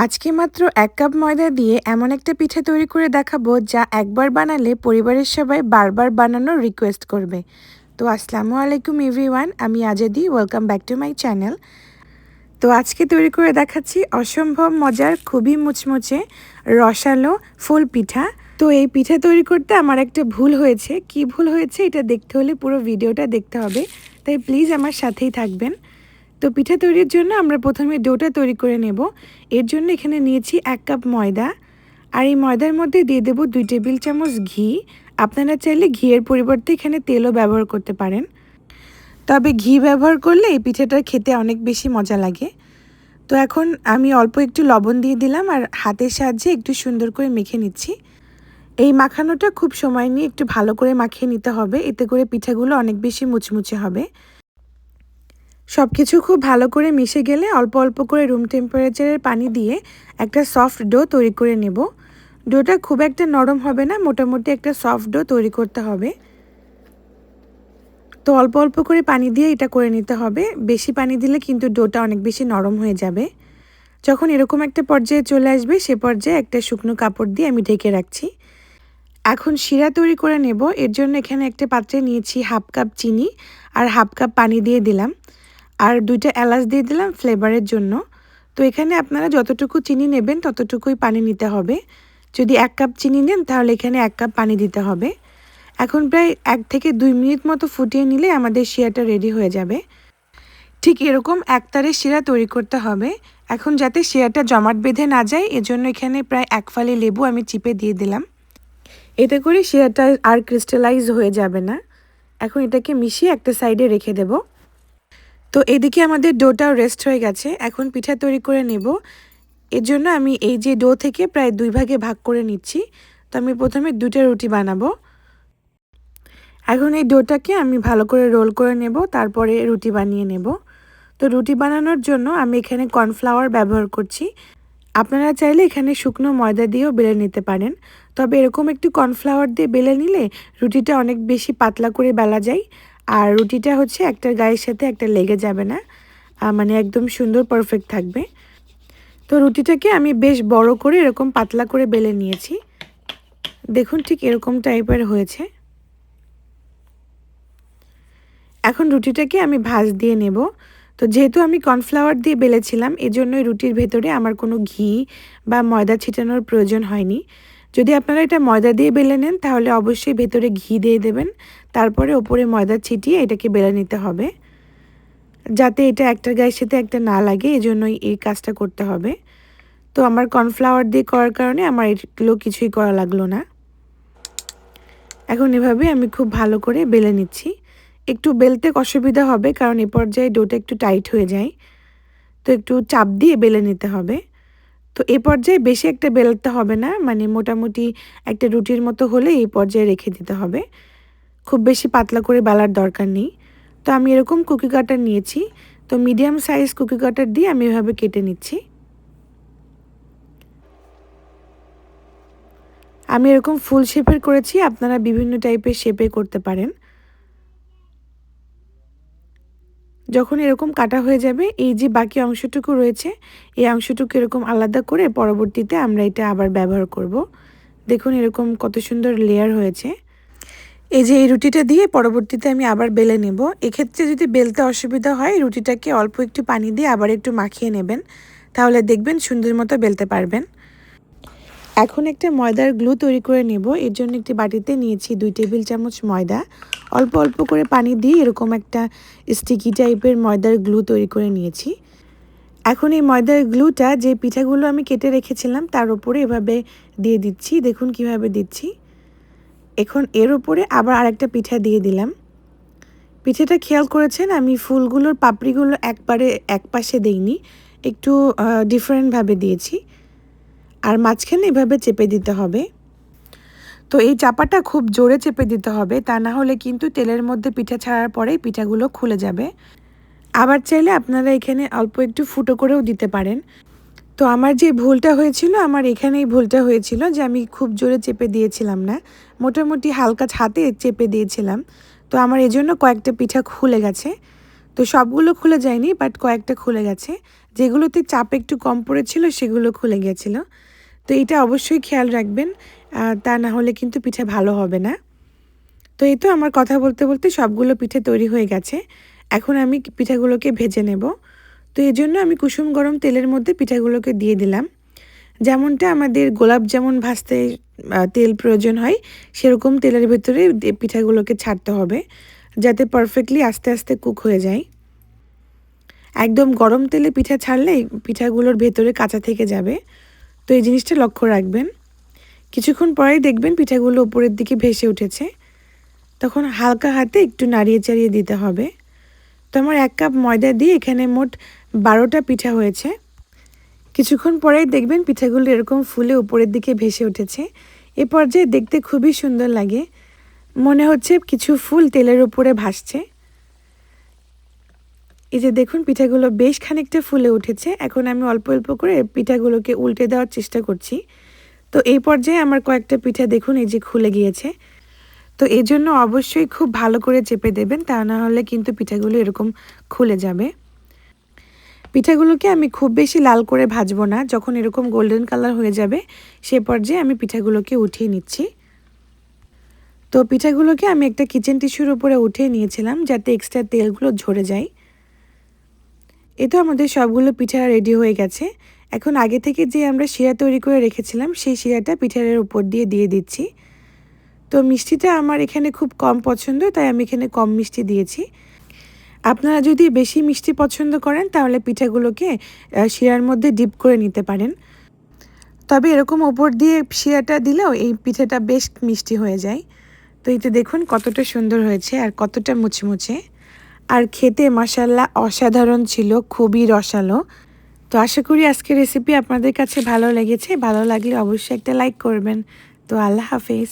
আজকে মাত্র ১ কাপ ময়দা দিয়ে এমন একটা পিঠা তৈরি করে দেখাবো যা একবার বানালে পরিবারের সবাই বারবার বানানোর রিকোয়েস্ট করবে। তো আসসালামু আলাইকুম এভরিওয়ান, আমি Azadi. Welcome back to my channel. তো আজকে তৈরি করে দেখাচ্ছি অসম্ভব মজার, খুবই মুচমুচে রসালো ফুল পিঠা। তো এই পিঠা তৈরি করতে আমার একটা ভুল হয়েছে। কি ভুল হয়েছে এটা দেখতে হলে পুরো ভিডিওটা দেখতে হবে, তাই প্লিজ আমার সাথেই থাকবেন। তো পিঠা তৈরির জন্য আমরা প্রথমে ডোটা তৈরি করে নেব। এর জন্য এখানে নিয়েছি 1 কাপ ময়দা, আর এই ময়দার মধ্যে দিয়ে দেব 2 টেবিল চামচ ঘি। আপনারা চাইলে ঘিয়ের পরিবর্তে এখানে তেলও ব্যবহার করতে পারেন, তবে ঘি ব্যবহার করলে এই পিঠাটা খেতে অনেক বেশি মজা লাগে। তো এখন আমি অল্প একটু লবণ দিয়ে দিলাম আর হাতের সাহায্যে একটু সুন্দর করে মেখে নিচ্ছি। এই মাখানোটা খুব সময় নিয়ে একটু ভালো করে মাখিয়ে নিতে হবে, এতে করে পিঠাগুলো অনেক বেশি মুচমুচে হবে। সব কিছু খুব ভালো করে মিশে গেলে অল্প অল্প করে রুম টেম্পারেচারের পানি দিয়ে একটা সফট ডো তৈরি করে নেব। ডোটা খুব একটা নরম হবে না, মোটামুটি একটা সফট ডো তৈরি করতে হবে। তো অল্প অল্প করে পানি দিয়ে এটা করে নিতে হবে, বেশি পানি দিলে কিন্তু ডোটা অনেক বেশি নরম হয়ে যাবে। যখন এরকম একটা পর্যায়ে চলে আসবে, সে পর্যায়ে একটা শুকনো কাপড় দিয়ে আমি ঢেকে রাখছি। এখন শিরা তৈরি করে নেব। এর জন্য এখানে একটা পাত্রে নিয়েছি 1/2 কাপ চিনি আর 1/2 কাপ পানি দিয়ে দিলাম, আর 2টা এলাচ দিয়ে দিলাম ফ্লেভারের জন্য। তো এখানে আপনারা যতটুকু চিনি নেবেন ততটুকুই পানি নিতে হবে। যদি 1 কাপ চিনি নেন তাহলে এখানে 1 কাপ পানি দিতে হবে। এখন প্রায় 1 থেকে 2 মিনিট মতো ফুটিয়ে নিলে আমাদের শিরাটা রেডি হয়ে যাবে। ঠিক এরকম একতারে শিরা তৈরি করতে হবে। এখন যাতে শিরাটা জমাট বেঁধে না যায়, এজন্য এখানে প্রায় 1 ফালি লেবু আমি চিপে দিয়ে দিলাম। এতে করে শিরাটা আর ক্রিস্টালাইজ হয়ে যাবে না। এখন এটাকে মিশিয়ে একটা সাইডে রেখে দেব। তো এদিকে আমাদের ডোটাও রেস্ট হয়ে গেছে। এখন পিঠা তৈরি করে নেব। এর জন্য আমি এই যে ডো থেকে প্রায় 2 ভাগে ভাগ করে নিচ্ছি। তো আমি প্রথমে 2টা রুটি বানাবো। এখন এই ডোটাকে আমি ভালো করে রোল করে নেব, তারপরে রুটি বানিয়ে নেব। তো রুটি বানানোর জন্য আমি এখানে কর্নফ্লাওয়ার ব্যবহার করছি। আপনারা চাইলে এখানে শুকনো ময়দা দিয়েও বেলে নিতে পারেন, তবে এরকম একটু কর্নফ্লাওয়ার দিয়ে বেলে নিলে রুটিটা অনেক বেশি পাতলা করে বেলা যায়, আর রুটিটা হচ্ছে একটার গায়ের সাথে একটা লেগে যাবে না, মানে একদম সুন্দর পারফেক্ট থাকবে। তো রুটিটাকে আমি বেশ বড় করে এরকম পাতলা করে বেলে নিয়েছি। দেখুন ঠিক এরকম টাইপের হয়েছে। এখন রুটিটাকে আমি ভাঁজ দিয়ে নেব। তো যেহেতু আমি কর্নফ্লাওয়ার দিয়ে বেলেছিলাম, এজন্যই রুটির ভেতরে আমার কোনো ঘি বা ময়দা ছিটানোর প্রয়োজন হয়নি। যদি আপনারা এটা ময়দা দিয়ে বেলে নেন তাহলে অবশ্যই ভেতরে ঘি দিয়ে দেবেন, তারপরে ওপরে ময়দা ছিটিয়ে এটাকে বেলে নিতে হবে। যাতে এটা একটার গায়ের সাথে একটা না লাগে, এজন্যই এই কাজটা করতে হবে। তো আমার কর্নফ্লাওয়ার দিয়ে করার কারণে আমার এগুলো কিছুই করা লাগলো না। এখন এভাবে আমি খুব ভালো করে বেলে নিচ্ছি। একটু বেলতে অসুবিধা হবে, কারণ এ পর্যায়ে ডোটা একটু টাইট হয়ে যায়। তো একটু চাপ দিয়ে বেলে নিতে হবে। তো এ পর্যায়ে বেশি একটা বেলতে হবে না, মানে মোটামুটি একটা রুটির মতো হলে এই পর্যায়ে রেখে দিতে হবে। খুব বেশি পাতলা করে বেলার দরকার নেই। তো আমি এরকম কুকি কাটার নিয়েছি। তো মিডিয়াম সাইজ কুকি কাটার দিয়ে আমি এভাবে কেটে নিচ্ছি। আমি এরকম ফুল শেপের করেছি, আপনারা বিভিন্ন টাইপের শেপে করতে পারেন। যখন এরকম কাটা হয়ে যাবে, এই যে বাকি অংশটুকু রয়েছে, এই অংশটুকু এরকম আলাদা করে পরবর্তীতে আমরা এটা আবার ব্যবহার করব। দেখুন এরকম কত সুন্দর লেয়ার হয়েছে। এই যে এই রুটিটা দিয়ে পরবর্তীতে আমি আবার বেলে নেব। এক্ষেত্রে যদি বেলতে অসুবিধা হয়, রুটিটাকে অল্প একটু পানি দিয়ে আবার একটু মাখিয়ে নেবেন, তাহলে দেখবেন সুন্দর মতো বেলতে পারবেন। এখন একটা ময়দার গ্লু তৈরি করে নেব। এর জন্য একটি বাটিতে নিয়েছি 2 টেবিল চামচ ময়দা। অল্প অল্প করে পানি দিয়ে এরকম একটা স্টিকি টাইপের ময়দার গ্লু তৈরি করে নিয়েছি। এখন এই ময়দার গ্লুটা যে পিঠাগুলো আমি কেটে রেখেছিলাম তার উপরে এভাবে দিয়ে দিচ্ছি। দেখুন কিভাবে দিচ্ছি। এখন এর উপরে আবার আরেকটা পিঠা দিয়ে দিলাম। পিঠাটা খেয়াল করেছেন আমি ফুলগুলোর পাপড়িগুলো একবারে এক পাশে দেইনি, একটু ডিফারেন্টভাবে দিয়েছি, আর মাঝখানে এভাবে চেপে দিতে হবে। তো এই চাপাটা খুব জোরে চেপে দিতে হবে, তা না হলে কিন্তু তেলের মধ্যে পিঠা ছাড়ার পরেই পিঠাগুলো খুলে যাবে। আবার চাইলে আপনারা এখানে অল্প একটু ফুটো করেও দিতে পারেন। তো আমার যে ভুলটা হয়েছিল, আমার এখানেই ভুলটা হয়েছিল যে আমি খুব জোরে চেপে দিয়েছিলাম না, মোটামুটি হালকা হাতে চেপে দিয়েছিলাম। তো আমার এজন্য কয়েকটা পিঠা খুলে গেছে। তো সবগুলো খুলে যায়নি, বাট কয়েকটা খুলে গেছে। যেগুলোতে চাপ একটু কম পড়েছিল সেগুলো খুলে গিয়েছিল। তো এটা অবশ্যই খেয়াল রাখবেন, তা না হলে কিন্তু পিঠা ভালো হবে না। তো এই তো আমার কথা বলতে বলতে সবগুলো পিঠে তৈরি হয়ে গেছে। এখন আমি পিঠাগুলোকে ভেজে নেব। তো এই জন্য আমি কুসুম গরম তেলের মধ্যে পিঠাগুলোকে দিয়ে দিলাম। যেমনটা আমাদের গোলাপ জামুন ভাজতে তেল প্রয়োজন হয়, সেরকম তেলের ভেতরে পিঠাগুলোকে ছাড়তে হবে, যাতে পারফেক্টলি আস্তে আস্তে কুক হয়ে যায়। একদম গরম তেলে পিঠা ছাড়লে পিঠাগুলোর ভেতরে কাঁচা থেকে যাবে। তো এই জিনিসটা লক্ষ্য রাখবেন। কিছুক্ষণ পরেই দেখবেন পিঠাগুলো উপরের দিকে ভেসে উঠেছে। তখন হালকা হাতে একটু নাড়িয়ে চাড়িয়ে দিতে হবে। তো আমার 1 কাপ ময়দা দিয়ে এখানে মোট 12টা পিঠা হয়েছে। কিছুক্ষণ পরেই দেখবেন পিঠাগুলো এরকম ফুলে উপরের দিকে ভেসে উঠেছে। এ পর্যায়ে দেখতে খুবই সুন্দর লাগে, মনে হচ্ছে কিছু ফুল তেলের উপরে ভাসছে। এই যে দেখুন পিঠাগুলো বেশ খানিকটা ফুলে উঠেছে। এখন আমি অল্প অল্প করে পিঠাগুলোকে উল্টে দেওয়ার চেষ্টা করছি। তো এই পর্যায়ে আমার কয়েকটা পিঠা দেখুন এই যে খুলে গিয়েছে। তো এই জন্য অবশ্যই খুব ভালো করে চেপে দেবেন, তা না হলে কিন্তু পিঠাগুলো এরকম খুলে যাবে। পিঠাগুলোকে আমি খুব বেশি লাল করে ভাজবো না, যখন এরকম গোল্ডেন কালার হয়ে যাবে সে পর্যায়ে আমি পিঠাগুলোকে উঠিয়ে নিচ্ছি। তো পিঠাগুলোকে আমি একটা কিচেন টিস্যুর উপরে উঠিয়ে নিয়েছিলাম, যাতে এক্সট্রা তেলগুলো ঝরে যায়। এ তো আমাদের সবগুলো পিঠা রেডি হয়ে গেছে। এখন আগে থেকে যে আমরা শিরা তৈরি করে রেখেছিলাম সেই শিরাটা পিঠার উপর দিয়ে দিচ্ছি। তো মিষ্টিটা আমার এখানে খুব কম পছন্দ, তাই আমি এখানে কম মিষ্টি দিয়েছি। আপনারা যদি বেশি মিষ্টি পছন্দ করেন তাহলে পিঠাগুলোকে শিরার মধ্যে ডিপ করে নিতে পারেন। তবে এরকম ওপর দিয়ে শিরাটা দিলেও এই পিঠাটা বেশ মিষ্টি হয়ে যায়। তো এতে দেখুন কতটা সুন্দর হয়েছে আর কতটা মুচমুচে, আর খেতে মাশাআল্লাহ অসাধারণ ছিল, খুবই রসালো। তো আশা করি আজকের রেসিপি আপনাদের কাছে ভালো লেগেছে। ভালো লাগলে অবশ্যই একটা লাইক করবেন। তো আল্লাহ হাফেজ।